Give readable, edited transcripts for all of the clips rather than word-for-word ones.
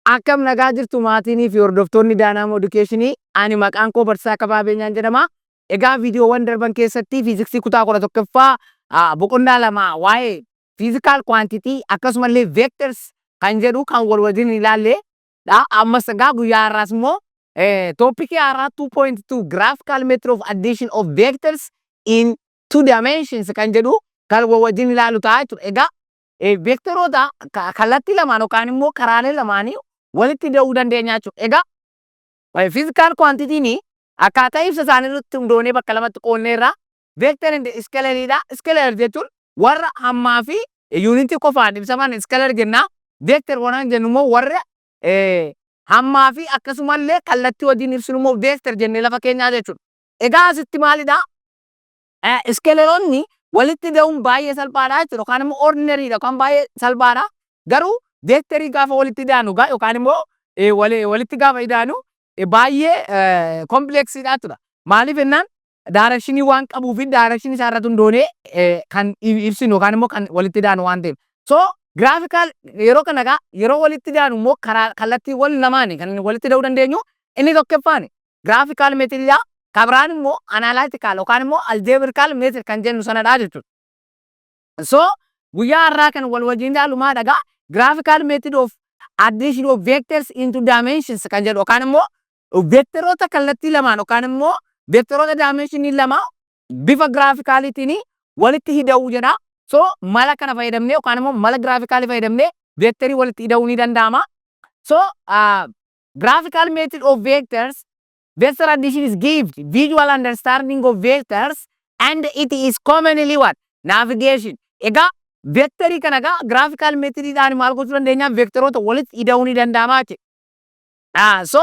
Akkam nagaa jirtu maatiinii fi hordoftoonni Dynamo Educationii ani maqaan koo Barsiisaa Kabaa Beenyaan jedhama. Egaa viidiyoowwan darban keessatti fiiziksii kutaa 11ffaa boqonnaa lama waa'ee physical quantity akkasumallee vectors kan jedhu kan wal wajjin ilaalle ammas egaa guyyaa har'aas immoo toopikii haaraa 2.2 graphical method of addition of vectors in 2 dimensions kan jedhu kan wal wajjin ilaalu ta'a jechuudha. Egaa vektoroota kallattii lamaan yookaan immoo karaalee lamaanii walitti da'uu dandeenya jechuudha. Egaa physical quantity akkaataa ibsa isaanii irratti hundoonee bakka lamatti qoonneerra vector and scalar dha. Scalar jechuun warra hammaa fi unity qofaan ibsaman scalar jenna. Vector waan jennu immoo warra hammaa fi akkasumallee kallattii wajjin ibsinu immoo vector jennee lafa keenyaa jechuudha. Egaa asitti maalidha? Scalaroonni walitti da'uun baay'ee salphaadha jechuudha. Yookaan immoo ordinary dha yookaan baay'ee salphaadha. Garuu vectorii gaafa walitti daanu yookaan immoo walitti gaafa daanu baay'ee kompleksiidha jechuudha. Maaliif jennaan directionii waan qabuu fi directionii isaa irratti hundoonee kan ibsinu yookaan immoo kan walitti daanu waan ta'eef. So graphical yeroo kana yeroo walitti daanu immoo kallattiiwwan lamaanii kan walitti da'uu dandeenyu inni tokkoffaan graphical method dha. Kabiraan immoo analytical yookaan immoo algebraical method kan jennu sanadha jechuudha. So guyyaa har'aa kan wal wajjin ilaallu maadha? Graphical method of addition of vectors into dimensions kan jedhu yookaan immoo vektoroota kallattii lamaan yookaan immoo vektoroota dimensionii lama bifa graphicalitiin walitti hidhuu jedha. So mala kana fayyadamnee yookaan immoo mala graphicalii fayyadamnee vectorii walitti hidhuu ni danda'ama. So graphical method of vectors vector addition is gives visual understanding of vectors and it is commonly what? Navigation. Egaa vectorii kana graphical method dhaan maal gochuu dandeenya? Vektoroota walitti hidhuu ni danda'ama jechuudha. So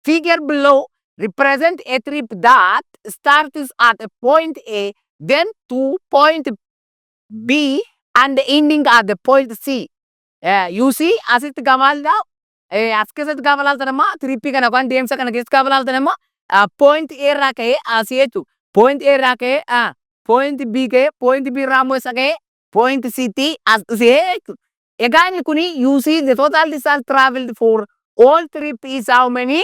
figure below represent a trip that starts at a point A then to point B and ending at the point C. You see asitti gamaalidha. As keessatti gaafa laaltan amma trippii kana yookaan deemsa kana keessatti gaafa laaltan amma point A irraa ka'ee asii jechuudha. Point A irraa ka'ee point B ka'ee point B irraa immoo isa ka'ee point C tti as dhufee jechuudha. Egaa inni kuni you see the total distance traveled for all trip is how many?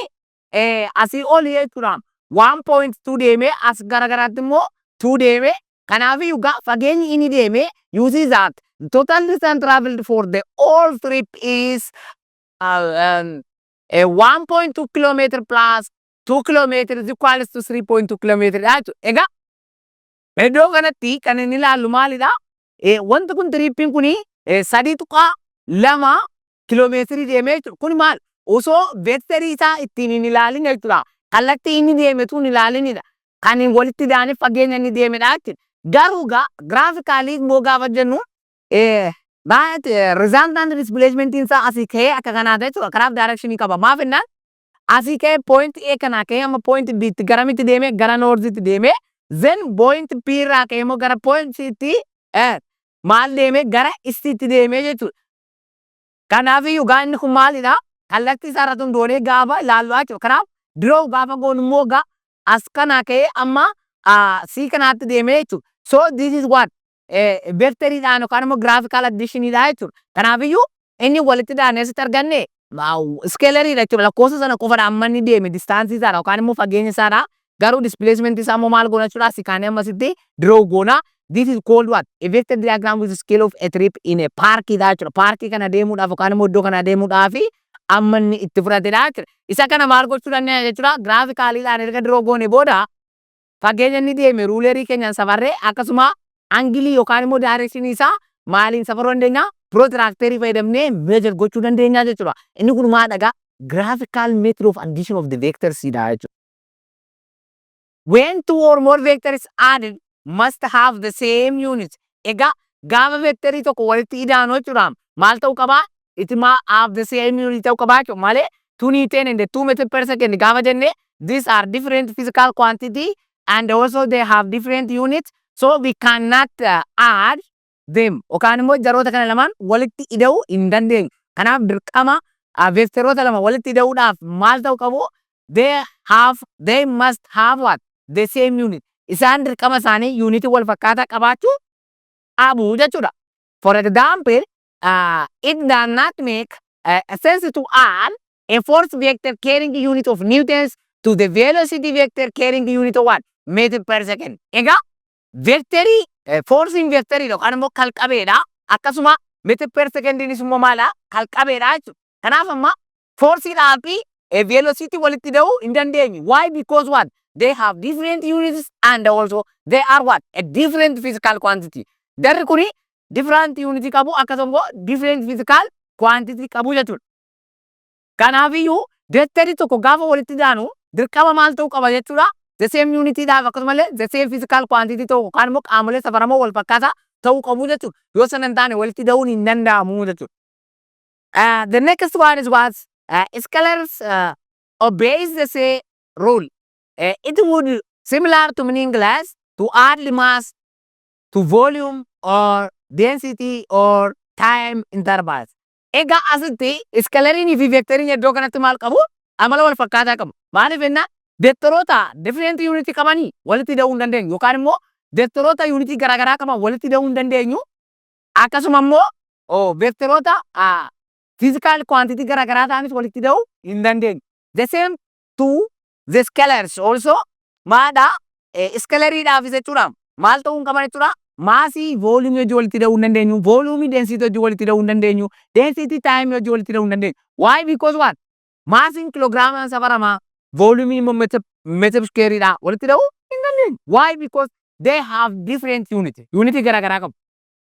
Asii oli jechuudha. 1.2 deemee as garagaraatti immoo 2 deemee kanaafiyyuu fageenyi inni deemee you see that total distance traveled for the all trip is 1.2 kilometer plus 2 kilometers is equals to 3.2 kilometer. Egaa iddoo kanatti kan inni ilaallu maalidha? Wanti kun trippiin kuni 3.2 kilomeetirii deemee jechuudha. Kun maal? Osoo vectorii isaa ittiin hin ilaalin jechuudha. Kallattii inni deemetu hin ilaalinidha. Kan walitti daaniif fageenya inni deemedha jechuudha. Garuu graphically immoo gaafa jennu resultant displacement isaa asii ka'ee akka kanaa jechuudha. Kanaaf directionii qaba. Maaf jennaan asii ka'ee point A kanaa ka'ee amma point B tti garamitti deemee gara northitti deemee then point B irraa ka'ee immoo gara point C tti maal deemee gara eastitti deemee jechuudha. Kanaafiyyuu inni kun maalidha? Kallattii isaa irratti hundoonee gaafa ilaallu jechuudha. Kanaaf draw gaafa goonu immoo as kanaa ka'ee amma C kanaatti deemee jechuudha. So this is what? Vectoriidhaan yookaan immoo graphical additionidha jechuudha. Kanaafiyyuu inni walitti daanee asitti arganne scalariidha jechuudha. Lakkoofsa sana qofadha amma inni deeme distaansii isaadha yookaan immoo fageenya isaadha. Garuu displacement isaa immoo maal goona jechuudha? Asii kaanee ammasitti draw goona. This is called what? A vector diagram with the scale of a trip in a parkidha jechuudha. Parkii kana deemuudhaaf yookaan immoo iddoo kana deemuudhaaf amma inni itti fudhatedha jechuudha. Isa kana maal gochuu dandeenya jechuudha? Graphicaliidhaan erga draw goone booda fageenya inni deeme ruulerii keenyaan safarree akkasuma angilii yookaan immoo directionii isaa maaliin safaruu dandeenya? Protractorii fayyadamnee measure gochuu dandeenya jechuudha. Inni kun maadha? Graphical method of addition of the vectors dha jechuudha. When two or more vectors added must have the same units. Egaa gaafa vectorii tokko walitti hidhaanu jechuudha. Maal ta'uu qaba? It must have the same unit ta'uu qaba jechuudha. Malee 2 Newton and 2 meter per second gaafa jenne these are different physical quantity and also they have different units. So we cannot add them. Yookaan immoo jaroota kana lamaan walitti hidhuu hin dandeenyu. Kanaaf dirqama vectoroota lama walitti hidhuudhaaf maal ta'uu qabu? They must have what? The same unit. Isaan dirqama isaanii unity wal fakkaataa qabaachuu qabu jechuudha. For example, it does not make sense to add a force vector carrying the unit of newtons to the velocity vector carrying the unit of what? Meter per second. Egaa vectorii forcing vectorii yookaan immoo kalqabeedha. Akkasuma meter per secondiinis immoo maala kalqabeedha jechuudha. Kanaaf amma forceidhaa fi velocity walitti da'uu hin dandeenyu. Why? Because what? They have different units and also they are what? A different physical quantity. Darri kuni different unity qabu akkasuma different physical quantity qabu jechuudha. Kanaafiyyuu vectorii tokko gaafa walitti daanu dirqama maal ta'uu qaba jechuudha. The same unity dhaaf akkasumallee the same physical quantity ta'u yookaan immoo qaamolee safaramoo wal fakkaataa ta'uu qabu jechuudha. Yoo sana hin taane walitti da'uun hin danda'amu jechuudha. The next one is what? Scalars obeys the same rule. It would similar to meaningless to add the mass to volume or density or time intervals. Egaa asitti scalariin fi vectoriin iddoo kanatti maal qabu? Amala wal fakkaataa qabu. Maaliif jennaan vectoroota different unity qabanii walitti da'uu hin dandeenyu yookaan immoo vectoroota unity garaagaraa qaban walitti da'uu hin dandeenyu. Akkasuma immoo vectoroota physical quantity garaagaraa ta'anis walitti da'uu hin dandeenyu. The same to the scalars also maadha scalariidhaafis jechuudha. Maal ta'uu hin qaban jechuudha. Maasii volume hojii walitti da'uu hin dandeenyu. Volume density hojii walitti da'uu hin dandeenyu. Density time hojii walitti da'uu hin dandeenyu. Why? Because what? Maasiin kilogiraamaan safaramaa. Volume immoo meter squareidha. Walitti da'uu hin dandeenyu. Why? Because they have different unity. Unity garaagaraa qabu.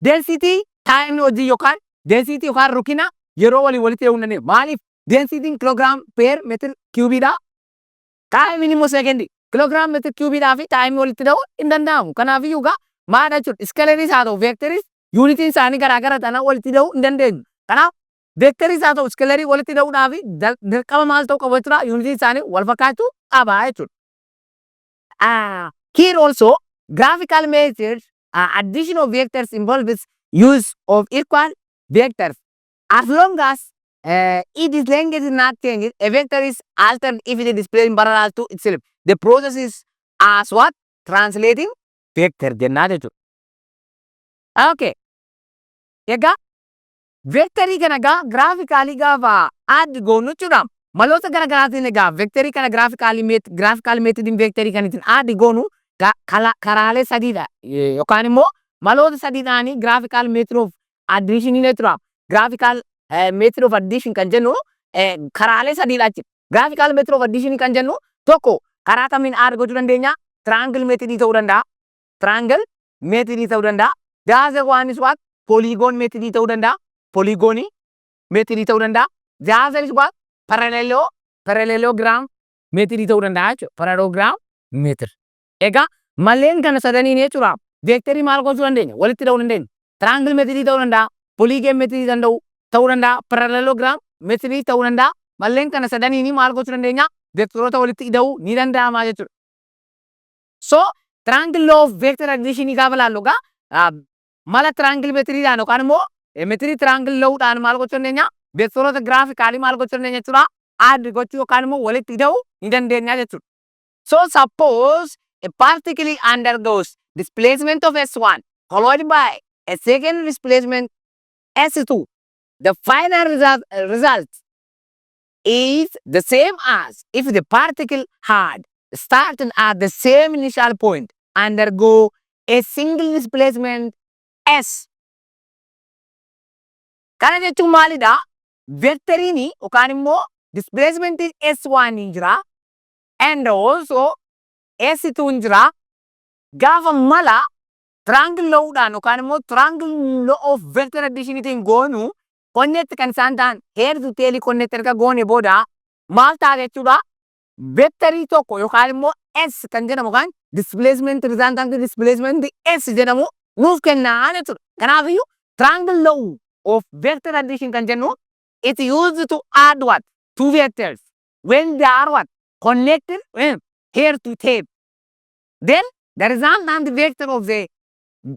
Density time hojii yookaan density yookaan rukina yeroo walitti da'uu hin dandeenyu. Maaliif? Density kilogram per meter cubeidha. Time immoo second. Kilogram meter cubeidhaa fi time walitti da'uu hin danda'amu. Kanaafiyyuu gaa maal jechuudha? Scalaris haa ta'u vectoris unitiin isaanii garaagara ta'an walitti da'uu hin dandeenyu. Kanaaf vectoris haa ta'u scalarii walitti da'uudhaaf dirqama maal ta'uu qabu jechuudha? Unitiin isaanii wal fakkaachuu qaba jechuudha. Here also graphical methods addition of vectors involves use of equal vectors. As long as its length is not changed, a vector is altered if it is displayed in parallel to itself. The process is as what? Translating vector jennaa jechuudha. Okay. Egaa vectorii kana gaa graphically gaafa add goonu jechuudha. Maloota garaagaraatiin egaa vectorii kana graphical methodiin vectorii kanitiin add goonu karaalee sadiidha. Yookaan immoo maloota sadiidhaanii graphical method of addition jechuudha. Graphical method of addition kan jennu karaalee sadiidha jechuudha. Graphical method of addition kan jennu tokko karaa kamiin add gochuu dandeenya? Triangle method ta'uu danda'a. Triangle method ta'uu danda'a. The other one is what? Polygon method ta'uu danda'a. Polygon method ta'uu danda'a. The other is what? Parallelogram method ta'uu danda'a jechuudha. Parallelogram method. Egaa malleen kana sadaniin jechuudha. Vectorii maal gochuu dandeenya? Walitti da'uu dandeenya. Triangle method ta'uu danda'a. Polygon method ta'uu danda'a. Parallelogram method ta'uu danda'a. Malleen kana sadaniin maal gochuu dandeenya? Vectoroota walitti da'uu ni danda'ama jechuudha. So triangle law of vector addition gaafa laallu gaa mala triangle metriidhaan yookaan immoo metrii triangle law'uudhaan maal gochuu dandeenya? Vectoroota graphically maal gochuu dandeenya jechuudha? Add gochuu yookaan immoo walitti da'uu ni dandeenya jechuudha. So suppose a particle undergoes displacement of S1 followed by a second displacement S2. The final result is the same as if the particle had started at the same initial point, undergo a single displacement S. Kana jechuun maalidha? Vectoriin yookaan immoo displacement S1 hin jira and also S2 hin jira. Gaafa mala triangle law'uudhaan yookaan immoo triangle law of vector addition goonu connect kan isaan ta'an heer to tail connect erga goone booda maal ta'a jechuudha? Vectorii tokko yookaan immoo S kan jedhamu kan displacement resultant displacement S jedhamu nuuf kennaa jechuudha. Kanaafiyyuu triangle law of vector addition kan jennu it used to add what? Two vectors when they are what? Connected here to tape. Then the resultant vector of the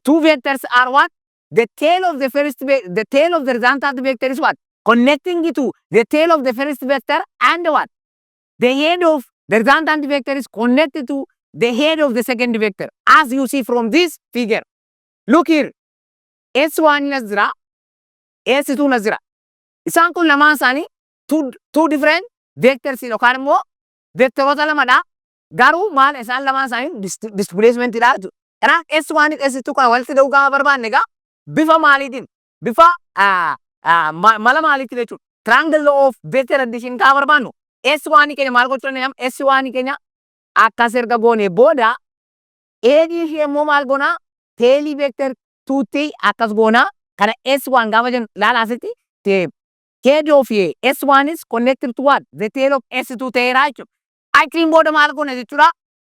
two vectors are what? The tail of the resultant vector is what? Connecting it to the tail of the first vector and what? The head of the resultant vector is connected to the head of the second vector. As you see from this figure. Look here. S1 nazira, S2 nazira. Isaan kun lamaan isaanii two different vectors yookaan immoo vektoroota lamadha. Garuu maal isaan lamaan isaanii displacementiidha jechuudha. Kanaaf S1 S2 kana walitti dhahuu gaafa barbaanne egaa bifa maaliitiin bifa mala maaliitiin jechuudha. Triangle of vector addition gaafa barbaannu S1 keenya maal gochuu dandeenya? S1 keenya akkas erga goone booda eedii ishee immoo maal goona? Teelii vector 2 akkas goona. Kana S1 gaafa jennu laala asitti head of S1 is connected to what? The tail of S2 ta'eera jechuudha. Achiin booda maal goona jechuudha?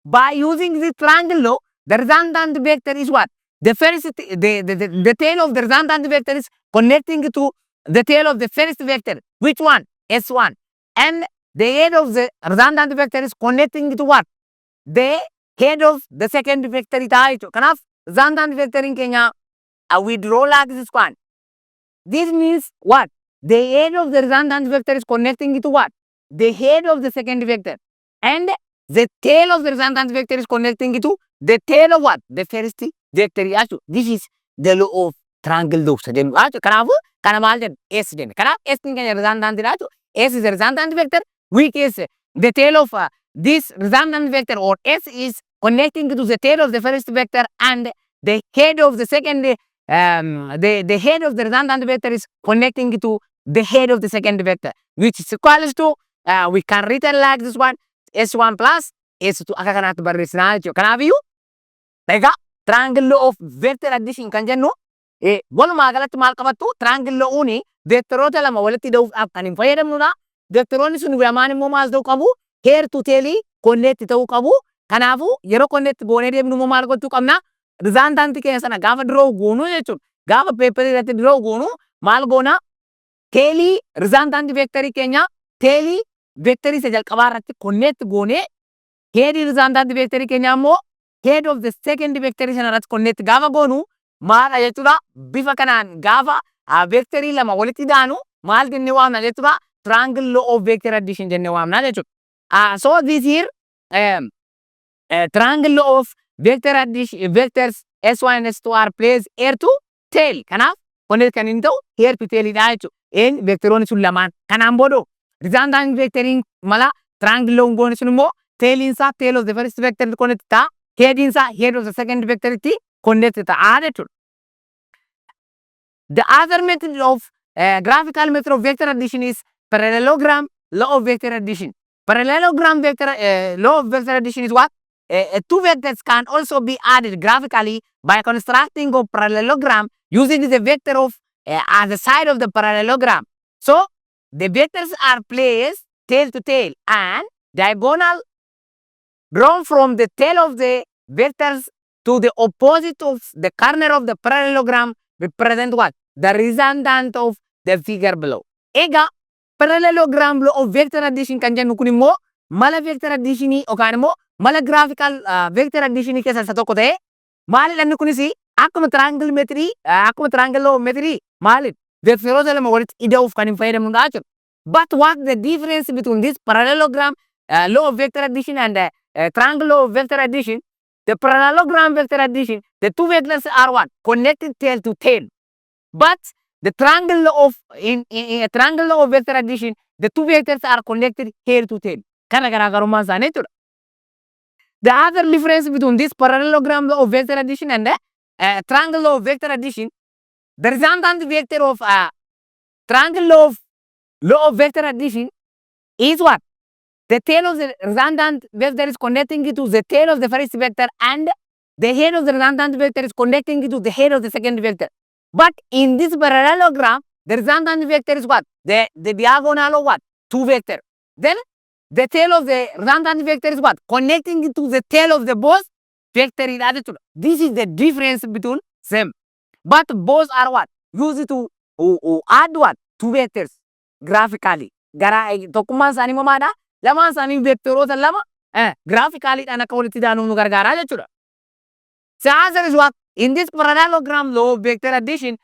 By using this triangle law, the resultant vector is what? The first, the tail of the resultant vector is connecting to the tail of the first vector. Which one? S1. And the head of the resultant vector is connecting to what? The head of the second vector is jechuudha. Kanaaf resultant vector in keenya we draw like this one. This means what? The head of the resultant vector is connecting to what? The head of the second vector. And the tail of the resultant vector is connecting to the tail of what? The first vector. This is the law of triangle law. Kanaaf kana maal jenna? S jenna. Kanaaf S keenya resultant dha. S is the resultant vector, which is the tail of this resultant vector, or S is connecting to the tail of the first vector, and the head of the second the head of the resultant vector is connecting to the head of the second vector, which is equals to we can written like this one, S1 plus S2 akka kanaatti barreessinaa jechuudha. Kanaafiyyuu egaa triangle law of vector addition kan jennu walumaa galatti maal qabattu triangle law'uuni vektoroota lama walitti dhahuudhaaf kan hin fayyadamnudha. Vektoroonni sun lamaan immoo maal ta'uu qabu? Head to tail connect ta'uu qabu. Kanaafuu yeroo connect goonee deemnu immoo maal gochuu qabna? Resultant keenya sana gaafa draw goonu jechuudha. Gaafa paper irratti draw goonu maal goona? Tailii resultant vectorii keenya tailii vectorii isa jalqabaa irratti connect goonee headii resultant vectorii keenya immoo head of the second vectorii sana irratti connect gaafa goonu maal jechuudha? Bifa kanaan gaafa vectorii lama walitti daanu maal jennee waamna jechuudha? Triangle law of vector addition jennee waamna jechuudha. So this here triangle law of vector addition vectors S1 and S2 are placed heir to tail. Kanaaf connect kan inni ta'u heir to tail dha jechuudha. Vektoroonni sun lamaan kanaan booda resultant vectoriin mala triangle law goone sun immoo tailiinsaa tail of the first vector connect ta'a. Headiinsaa head of the second vector itti connect ta'a jechuudha. The other method of graphical method of vector addition is parallelogram law of vector addition. Parallelogram vector law of vector addition is what? Two vectors can also be added graphically by constructing a parallelogram using the vector of as the side of the parallelogram. So the vectors are placed tail to tail and diagonal drawn from the tail of the vectors to the opposite of the corner of the parallelogram represent what? The resultant of the figure below. Ega parallelogram law of vector addition kan jennu kun immoo mala vector addition yookaan immoo mala graphical vector addition keessaa isa tokko ta'ee maalidha inni kunis akkuma triangle metrii akkuma triangle law metrii maalidha vektoroota lama walitti ida'uuf kan hin fayyadamnudha jechuudha. But what the difference between this parallelogram law of vector addition and triangle law of vector addition? The parallelogram vector addition, the two vectors are what? Connected tail to tail. But the triangle law of in a triangle law of vector addition, the two vectors are connected tail to tail. Kana garaagarummaan isaanii jechuudha. The other difference between this parallelogram law of vector addition and triangle law of vector addition, the resultant vector of triangle law of vector addition is what? The tail of the resultant vector is connecting to the tail of the first vector and the head of the resultant vector is connecting to the head of the second vector. But in this parallelogram, the resultant vector is what? The diagonal of what? Two vector. Then the tail of the resultant vector is what? Connecting to the tail of the both vector in attitude. This is the difference between them. But both are what? Used to add what? Two vectors graphically. Tokkummaan isaanii mamaadha. Lamaan isaanii vektoroota lama graphically dhaan akka walitti daanuuf nu gargaaraa jechuudha. The answer is what? In this parallelogram law of vector addition,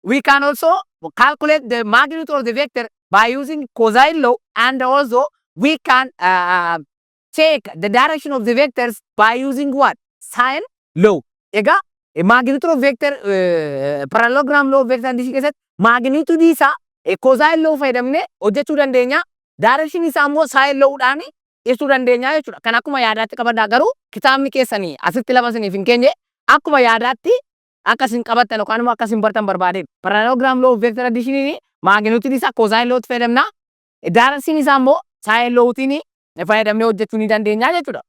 we can also calculate the magnitude of the vector by using cosine law, and also we can check the direction of the vectors by using what? Sine law. Ega magnitude of vector parallelogram law of vector addition keessatti magnitude isaa cosine law fayyadamnee hojjechuu dandeenya. Direction isaa immoo sine law'dhaan ibsuu dandeenya jechuudha. Kan akkuma yaadaatti qabadhaa garuu kitaabni keessanii asitti lafa isiniif hin keenye akkuma yaadaatti akka isin qabattan yookaan immoo akka isin bartan barbaadeen. Parallelogram law of vector addition magnitude isaa cosine law'tti fayyadamna. Direction isaa immoo sine law'tiin fayyadamnee hojjechuu ni dandeenya jechuudha.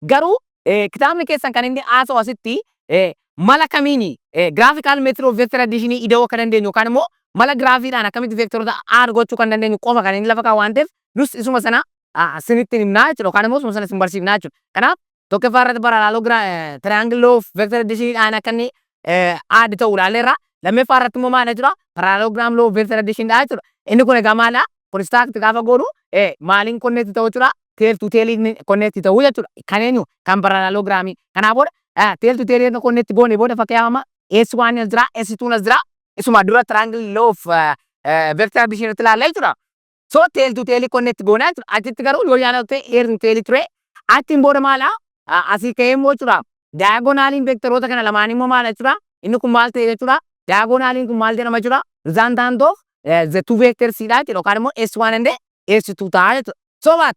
Garuu kitaabni keessan kan inni haasa'u asitti mala kamiini graphical method of vector addition ida'uu akka dandeenyu yookaan immoo mala giraafiidhaan akkamitti veektaroota add gochuu kan dandeenyu qofa kan inni lafa kaa'u waan ta'eef nus isuma sana isinitti himnaa jechuudha yookaan immoo isuma sana isin barsiifnaa jechuudha. Kanaaf tokkoffaa irratti parallel triangle law of vector addition akka inni add ta'u ilaalleerra. Lammaffaa irratti immoo maal jechuudha parallelogram law of vector addition jechuudha. Inni kun egaa maala construct gaafa godhu maaliin connect ta'u jechuudha. Tail to tail connect ta'u jechuudha. Kan eenyu kan parallelogramii. Kanaaf booda tail to tail connect goone booda fakkeeffama S1 as jira S2 as jira. Isuma dura triangle law of vector addition itti ilaalla jechuudha. So tail to tail connect goona jechuudha. Achitti garuu yoo yaala ta'e air to tail ture. Achiin booda maala asii ka'ee immoo jechuudha. Diagonaliin vektoroota kana lamaan immoo maal jechuudha. Inni kun maal ta'e jechuudha. Diagonaliin kun maal jedhama jechuudha. Resultant of the two vectors dha jechuudha. Yookaan immoo S1 and S2 ta'a jechuudha. So what?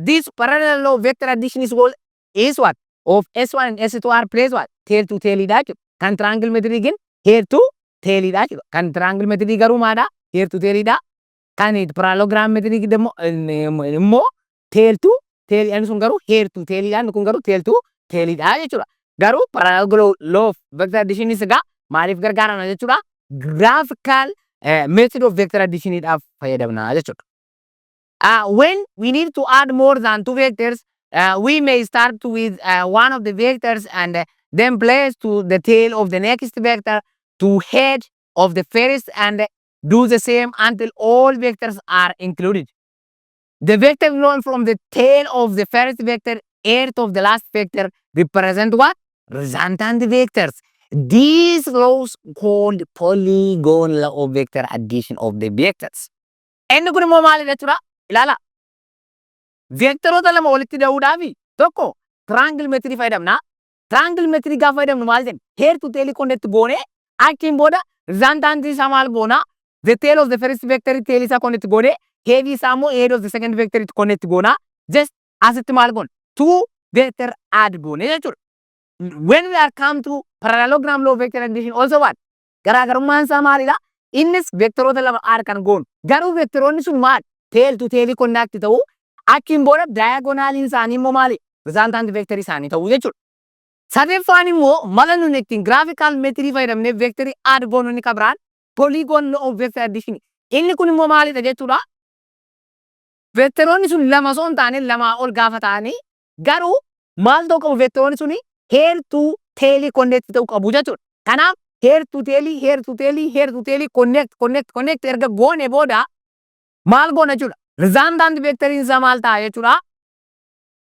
This parallel law of vector addition is what? Of S1 and S2 are placed what? Tail to tail dha jechuudha. Kan triangle method again here to tail dha jechuudha. Kan triangle method garuu maadha? Here to tail dha. Kan parallelogram method immoo tail to tail inni sun garuu here to tail dha. Inni kun garuu tail to tail dha jechuudha. Garuu parallel law of vector addition is egaa maaliif gargaarana jechuudha? Graphical method of vector addition dhaaf fayyadamna jechuudha. When we need to add more than two vectors, we may start with one of the vectors and then place to the tail of the next vector to head of the first and do the same until all vectors are included. The vector drawn from the tail of the first vector, earth of the last vector, represent what? Resultant vectors. These laws called polygon law of vector addition of the vectors. Inni kun immoo maali jechuudha? Ilaala. Vektoroota lama walitti da'uudhaafi tokko triangle method fayyadamna. Triangle method gaafa fayyadamnu maal jenna? Head to tail connect goone achiin booda resultant isaa maal goona? The tail of the first vector tail isaa connect goone head isaa immoo head of the second vector connect goona. Just asitti maal goona? Two vector add goone jechuudha. When we are come to parallelogram law of vector addition also what? Garaagarummaan isaa maalidha? Innis vektoroota lama add kan goonu. Garuu vektoroonni sun maal? Tail to tail connect ta'u achiin booda diagonaliin isaanii immoo maali? Resultant vector isaanii ta'u jechuudha. Sadeeffaan immoo mala nuti ittiin graphical method fayyadamnee vectorii add goonu inni kabiraan polygon law of vector addition. Inni kun immoo maalidha jechuudha? Vektoroonni sun lama osoo hin taane lamaa ol gaafa ta'anii garuu maal ta'u qabu vektoroonni suni head to tail connect ta'u qabu jechuudha. Kanaaf head to tail connect erga goone booda maal goona jechuudha? Resultant vectoriin isaa maal ta'a jechuudha?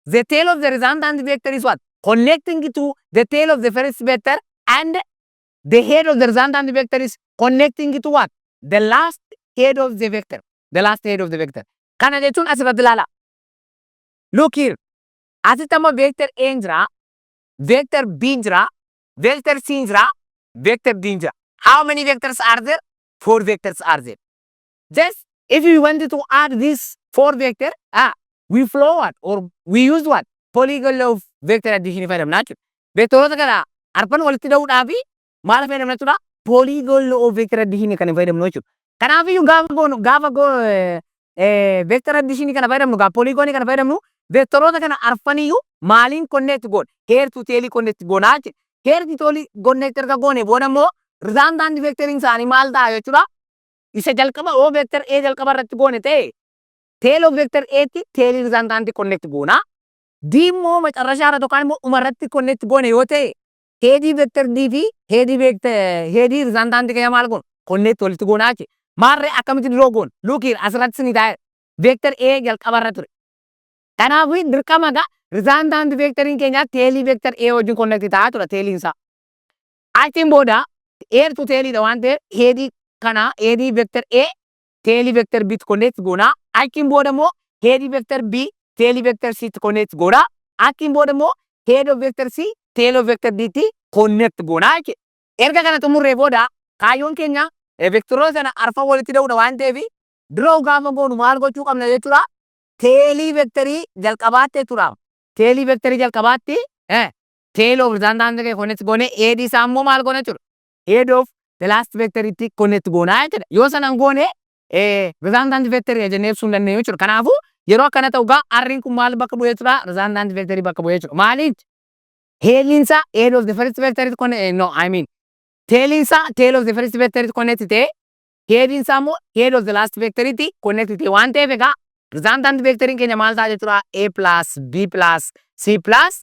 The tail of the resultant vector is what? Connecting to the tail of the first vector and the head of the resultant vector is connecting to what? The last head of the vector. The last head of the vector. Kana jechuun asirratti ilaala. Look here. Asitti amma vector A jira, vector B jira, vector C jira, vector D jira. How many vectors are there? 4 vectors are there. Just if you wanted to add these 4 vectors, we flow what? Or we use what? Polygon law of vector addition fayyadamna jechuudha. Vektoroota kana arfan walitti da'uudhaafi maal fayyadamna jechuudha? Polygon law of vector addition kan fayyadamnu jechuudha. Kanaafiyyuu gaafa vector addition kana fayyadamnu polygon kana fayyadamnu vektoroota kana arfaniyyuu maaliin connect goona? Head to tail connect goona jechuudha. Head to tail connect erga goone booda immoo resultant vectoriin isaanii maal ta'a jechuudha? Isa jalqaba O vector A jalqaba irratti goone ta'e tail of vector A ti tail resultant connect goona. D immoo macarrashaa irratti yookaan immoo dhuma irratti connect goone yoo ta'e head vector D fi head resultant kee maal goona? Connect walitti goona jechuudha. Maarree akkamitti diroo goona? Look here asirratti ni taa'e vector A jalqaba irra ture. Kanaaf dirqama resultant vectoriin keenya tail vector A wajjin connect ta'a jechuudha tailiin isaa. Achiin booda head to tail dha waan ta'eef head kana head vector A tail vector B connect goona. Achiin booda immoo head vector B tail vector C connect goona. Achiin booda immoo head of vector C tail of vector dt connect goonaa jechuudha. Erga kana xumurree booda kaayyoon keenya vectoroota sana arfan walitti hidhuudha waan ta'eef draw gaafa goonu maal gochuu qabna jechuudha. Teelii vectorii jalqabaatti jechuudha. Teelii vectorii jalqabaatti tail of redundant kee connect goone head isaa immoo maal goona jechuudha. Head of the last vector itti connect goonaa jechuudha. Yoo sanan goone redundant vectorii jennee ibsuu hin dandeenyu jechuudha. Kanaafuu yeroo akkana ta'u gaa arriin kun maal bakka bu'ee jechuudha. Redundant vectorii bakka bu'ee jechuudha. Maaliif? Headinsa head of the first vector itti connect no I mean tailinsa tail of the first vector itti connect ta'e headinsa immoo head of the last vector itti connect ta'e waan ta'eef egaa redundant vectoriin keenya maal ta'a jechuudha. A plus B plus C plus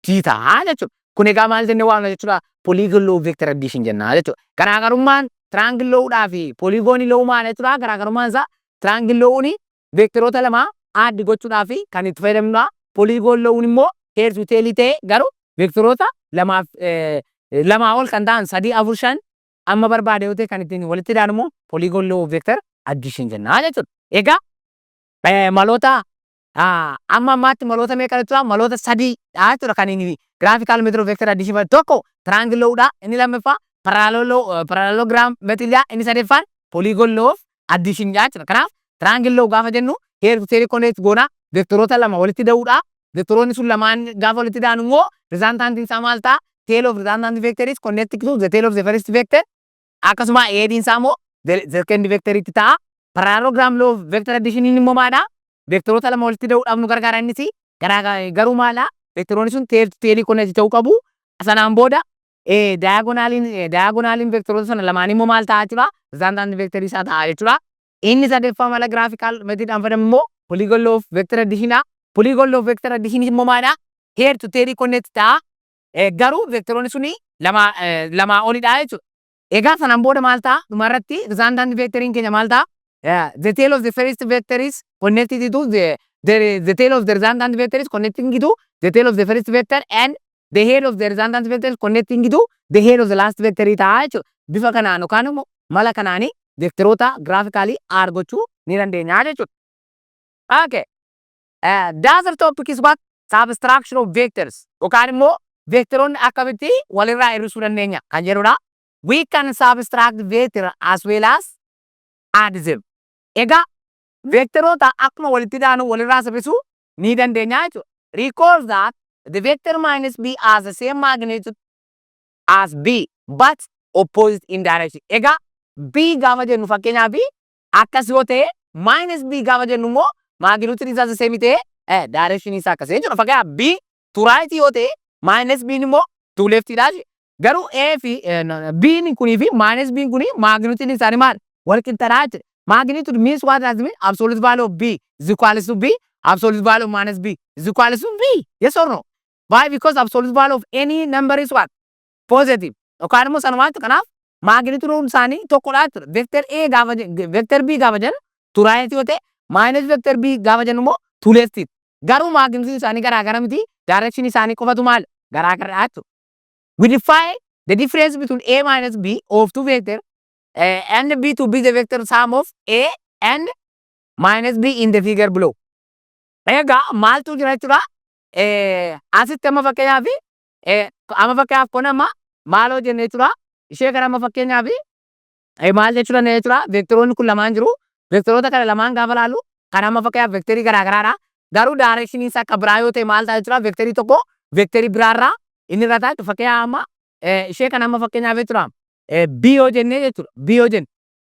D ta'a jechuudha. Kun egaa maal jennee waamna jechuudha. Polygon law vector addition jennaa jechuudha. Garaagarummaan triangle law'dhaa fi polygon law maal jechuudha. Garaagarummaan isaa triangle law'ni vectoroota lama add gochuudhaaf kan itti fayyadamnudha. Polygon law'ni immoo head to tail ta'e garuu vectoroota lamaa ol kan ta'an 3, 4, 5 amma barbaade yoo ta'e kan ittiin walitti hidhaan immoo polygon law vector addition jennaa jechuudha. Egaa maloota amma ammaatti maloota meeqa jechuudha. Maloota 3 jechuudha kan inni graphical method of vector addition tokko triangle law'dha. Inni lammaffaa parallelogram methodidha. Inni sadaffaan polygon law addition jechuudha. Kanaaf triangle law gaafa jennu head to tail connect goona vectoroota lama walitti hidhuudha. Vectoroonni sun lamaan gaafa walitti hidhaan immoo resultant isaa maal ta'a? Tail of redundant vector is connected to the tail of the first vector. Akkasuma head isaa immoo the second vector itti ta'a. Parallelogram law vector addition immoo maadha? Vectoroota lama walitti hidhuudhaaf nu gargaara innis garuu maala? Vectoroonni sun tail to tail connect ta'uu qabu. Sanaan booda diagonaliin vectoroota sana lamaan immoo maal ta'a jechuudha? Resultant vector isaa ta'a jechuudha. Inni sadaffaa mala graphical methodidhaan fayyadamu immoo polygon law vector addition. Polygon law vector addition immoo maadha? Head to tail connect ta'a. Garuu vectoroonni suni lama olidha jechuudha. Egaa sanaan booda maal ta'a? Dhumarratti resultant vectoriin keenya maal ta'a? The tail of the first vector is connected to the tail of the resultant vector is connecting to the tail of the first vector and the head of the resultant vector is connecting to the head of the last vector ta'a jechuudha. Bifa kanaan yookaan immoo mala kanaanii vectoroota graphically argachuu ni dandeenya jechuudha. Okay. The other topic is what? Subtraction of vectors. Yookaan immoo vectoroonni akkamitti walirraa hir'isuu dandeenya kan jedhudha. We can subtract vector as well as add them. Egaa vectoroota akkuma walitti hidhaanu walirraa hir'isuu ni dandeenya jechuudha. Recall that the vector minus B has the same magnitude as B but opposite in direction. Egaa B gaafa jennu fakkeenyaaf akkas yoo ta'e minus B gaafa jennu immoo magnitude isaa the same ta'e direction isaa akkas jechuudha. Fakkeenyaaf B to right yoo ta'e minus B immoo to left dha. Garuu A fi B kunii fi minus B kunii magnitude isaanii maal? Wal qixxaadha jechuudha. Magnitude means what does it mean? Absolute value of B is equal to B. Absolute value of minus B is equal to B. Yes or no? Why? Because absolute value of any number is what? Positive. Yookaan immoo sanumaa jechuudha. Kanaaf magnitude isaanii tokkodha jechuudha. Vector A gaafa vector B gaafa jennu to right yoo ta'e minus vector B gaafa jennu immoo to left. Garuu magnitude isaanii garaagara miti. Direction isaanii qofatu maal? Garaagaradha jechuudha. We define the difference between A minus B of two vectors and B to be the vector sum of A and minus B in the figure below. Egaa maaltu jira jechuudha. Asitti amma fakkeenyaaf kun amma maaloo jenne jechuudha. Ishee kana amma fakkeenyaaf maal jechuudha jechuudha. Vectoroonni kun lamaan jiru. Vectoroota kana lamaan gaafa laallu kan amma fakkeenyaaf vectorii garaagaraadha. Garuu direction isaa akka biraa yoo ta'e maal ta'a jechuudha. Vectorii tokko vectorii biraarraa inni irra taa'u fakkeenyaaf amma ishee kana amma fakkeenyaaf jechuudha. B yoo jennee jechuudha.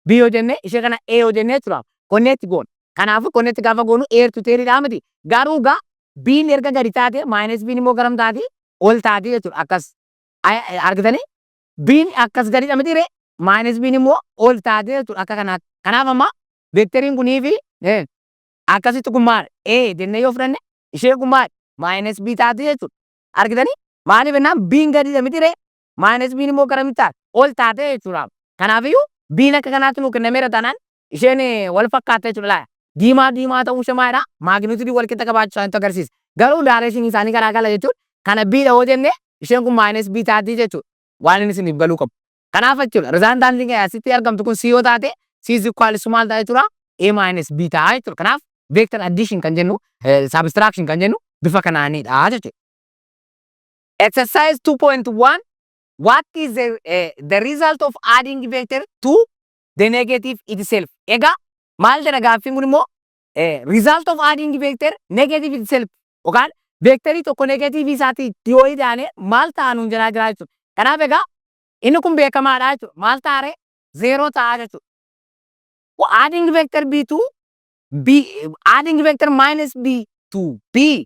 B yoo jennee ishee kana A yoo jennee jechuudha. Connect goona. Kanaafuu connect gaafa goonu A to tailidha miti. Garuu gaa B'n erga gadi taate minus B'n immoo garam taati ol taati jechuudha. Akkas argitanii B'n akkas gadidha miti ree minus B'n immoo ol taate jechuudha akka kanaatti. Kanaaf amma vectoriin kunii fi akkasitti kun maal A jennee yoo fudhanne ishee kun maal minus B taati jechuudha. Argitanii maaliif jennaan B'n gadidha miti ree minus B'n immoo garam taate ol taate jechuudha. Kanaafiyyuu B'n akka kanaatti nuu kennameera taanaan isheen wal fakkaatte jechuudha. Diimaa ta'uu ishee maalidha? Magnitude wal qixa qabaachuu isaaniitu agarsiisa. Garuu direction isaanii garaagara jechuudha. Kana B dha yoo jenne isheen kun minus B taati jechuudha. Waan inni isiniif galuu qabu. Kanaaf jechuudha resultant asitti argamtu kun C yoo taate C is equal to maal ta'a jechuudha? A minus B ta'a jechuudha. Kanaaf vector addition kan jennu subtraction kan jennu bifa kanaanidha jechuudha. Exercise 2.1. What is the result of adding vector to the negative itself? Ega maal jedha gaaffiin kun immoo result of adding vector negative itself yookaan vectorii tokko negative isaati yoo idaane maal ta'a nuun jedhaa jira jechuudha. Kanaaf egaa inni kun beekamaadha jechuudha. Maal ta'a zero ta'a jechuudha. Adding vector B2 adding vector minus B2 B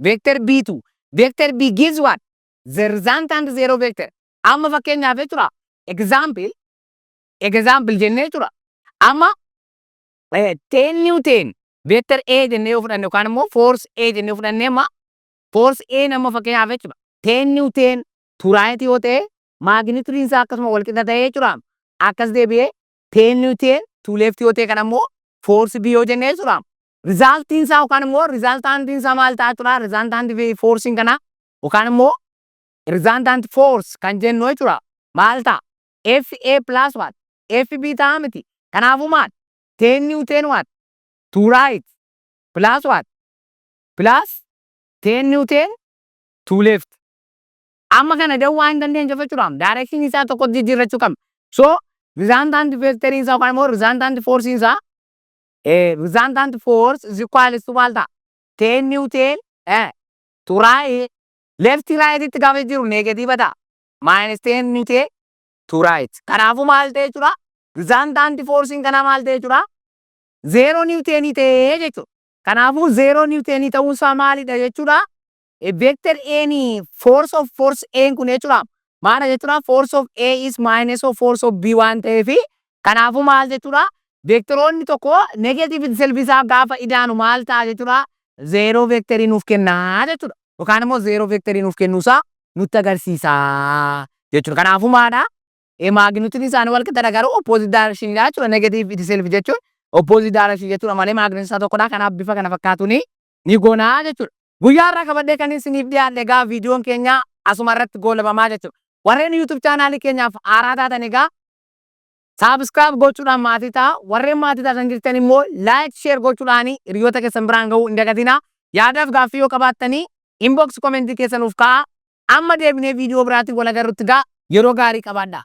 vector B2 vector B gives what? The resultant zero vector. Amma fakkeenyaaf jechuudha. Example jennee jechuudha. Amma 10 Newton vector A jennee yoo fudhanne yookaan immoo force A jennee yoo fudhanne amma force A nama fakkeenyaaf jechuudha. 10 Newton to right yoo ta'e magnitude isaa akkasuma wal qixa ta'ee jechuudha. Akkas deebi'ee 10 Newton to left yoo ta'e kan ammoo force B yoo jennee jechuudha. Resultiin isaa yookaan immoo resultantiin isaa maal ta'a jechuudha. Resultant forcein kana yookaan immoo resultant force kan jennu jechuudha. Maal ta'a? FA plus what? FB ta'a miti. Kanaafuu maal? 10 Newton what? To right plus what? Plus 10 Newton to left. Amma kana dawwaa hin dandeenye jechuudha. Direction isaa tokko jijjiirrachuu qabna. So resultant vector isaa yookaan immoo resultant force isaa resultant force is equal to maal ta'a? 10 Newton to right left right itti gaafa jiru negative ta'a. Minus 10 Newton to right. Kanaafuu maal ta'e jechuudha? Resultant forcein kana maal ta'e jechuudha? 0 Newton ta'e jechuudha. Kanaafuu 0 Newton ta'uun isaa maalidha jechuudha? Vector A force of force A kun jechuudha. Maal jechuudha? Force of A is minus of force of B waan ta'eefi kanaafuu maal jechuudha? Vectoroonni tokko negative itself isaa gaafa idaanu maal ta'a jechuudha? 0 vectorii nuuf kennaa jechuudha. Yookaan immoo 0 vectorii nuuf kennuusaa nutti agarsiisa jechuudha. Kanaafuu maadha? Magnitude isaanii wal qixa garuu opposite direction jechuudha. Negative itself jechuun opposite direction jechuudha malee magnitude isaa tokkodha. Kanaaf bifa kana fakkaatuun ni goonaa jechuudha. Guyyaa irraa qabadhee kan isiniif dhiyaadhe egaa viidiyoon keenya asuma irratti goolabamaa jechuudha. Warreen YouTube chaanaalii keenyaaf haaraa taatan egaa subscribe gochuudhaan maatii ta'a. Warreen maatii taatan jirtan immoo like share gochuudhaan hiriyoota keessan biraan ga'uu hin dagatinaa. Yaadaaf gaaffii yoo qabaattanii inbox commentii keessanuuf kaa'a. Amma deebinee viidiyoo biraatti wal agarrutti gaa yeroo gaarii qabaadhaa.